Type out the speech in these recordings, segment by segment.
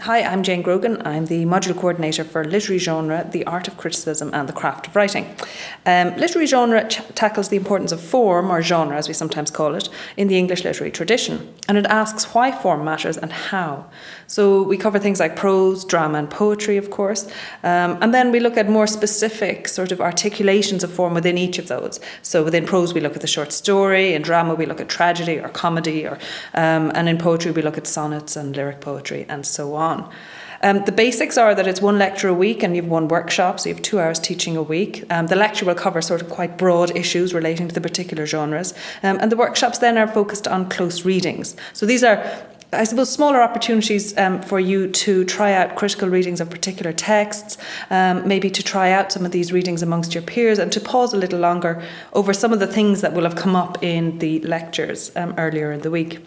Hi, I'm Jane Grogan. I'm the module coordinator for literary genre, the art of criticism and the craft of writing. Literary genre tackles the importance of form, or genre as we sometimes call it, in the English literary tradition. And it asks why form matters and how. So we cover things like prose, drama and poetry, of course. And then we look at more specific sort of articulations of form within each of those. So within prose we look at the short story, in drama we look at tragedy or comedy, and in poetry we look at sonnets and lyric poetry and so on. The basics are that it's one lecture a week and you have one workshop, so you have 2 hours teaching a week. The lecture will cover sort of quite broad issues relating to the particular genres, and the workshops then are focused on close readings. So these are, I suppose, smaller opportunities for you to try out critical readings of particular texts, maybe to try out some of these readings amongst your peers and to pause a little longer over some of the things that will have come up in the lectures earlier in the week.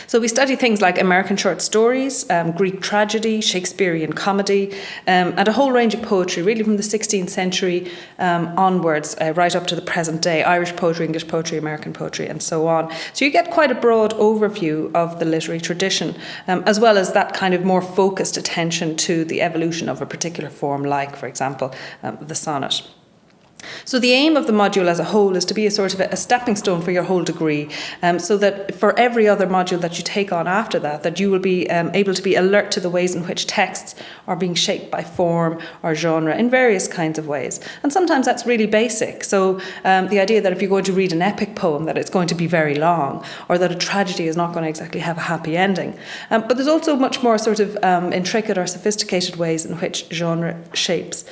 So we study things like American short stories, Greek tragedy, Shakespearean comedy, and a whole range of poetry, really from the 16th century onwards, right up to the present day, Irish poetry, English poetry, American poetry, and so on. So you get quite a broad overview of the literary tradition, as well as that kind of more focused attention to the evolution of a particular form, like, for example, the sonnet. So the aim of the module as a whole is to be a sort of a stepping stone for your whole degree, so that for every other module that you take on after that, that you will be able to be alert to the ways in which texts are being shaped by form or genre in various kinds of ways. And sometimes that's really basic. So the idea that if you're going to read an epic poem, that it's going to be very long, or that a tragedy is not going to exactly have a happy ending. But there's also much more sort of intricate or sophisticated ways in which genre shapes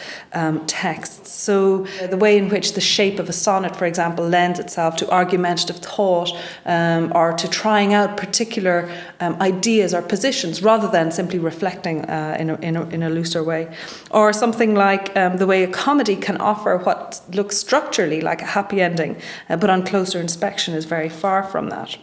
texts. So the way in which the shape of a sonnet, for example, lends itself to argumentative thought, or to trying out particular ideas or positions rather than simply reflecting in a looser way. Or something like the way a comedy can offer what looks structurally like a happy ending, but on closer inspection is very far from that.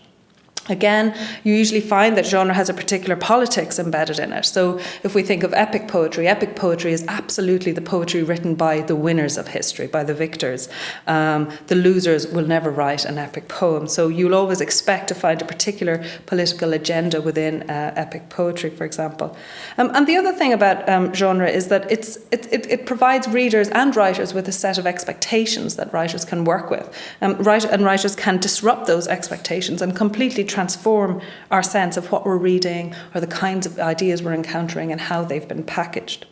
Again, you usually find that genre has a particular politics embedded in it. So if we think of epic poetry is absolutely the poetry written by the winners of history, by the victors. The losers will never write an epic poem. So you'll always expect to find a particular political agenda within epic poetry, for example. And the other thing about genre is that it provides readers and writers with a set of expectations that writers can work with. Writers can disrupt those expectations and completely transform our sense of what we're reading or the kinds of ideas we're encountering and how they've been packaged.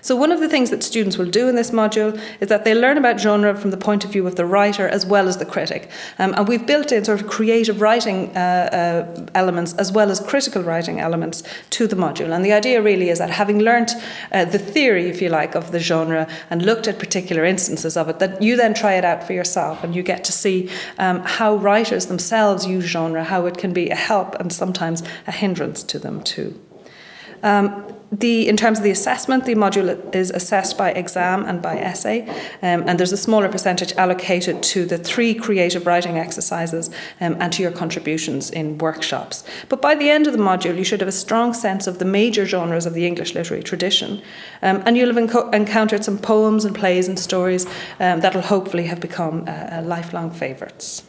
So one of the things that students will do in this module is that they learn about genre from the point of view of the writer as well as the critic. And we've built in sort of creative writing elements as well as critical writing elements to the module. And the idea really is that having learnt the theory, if you like, of the genre and looked at particular instances of it, that you then try it out for yourself and you get to see how writers themselves use genre, how it can be a help and sometimes a hindrance to them too. In terms of the assessment, the module is assessed by exam and by essay, and there's a smaller percentage allocated to the 3 creative writing exercises and to your contributions in workshops. But by the end of the module, you should have a strong sense of the major genres of the English literary tradition, and you'll have encountered some poems and plays and stories that will hopefully have become lifelong favourites.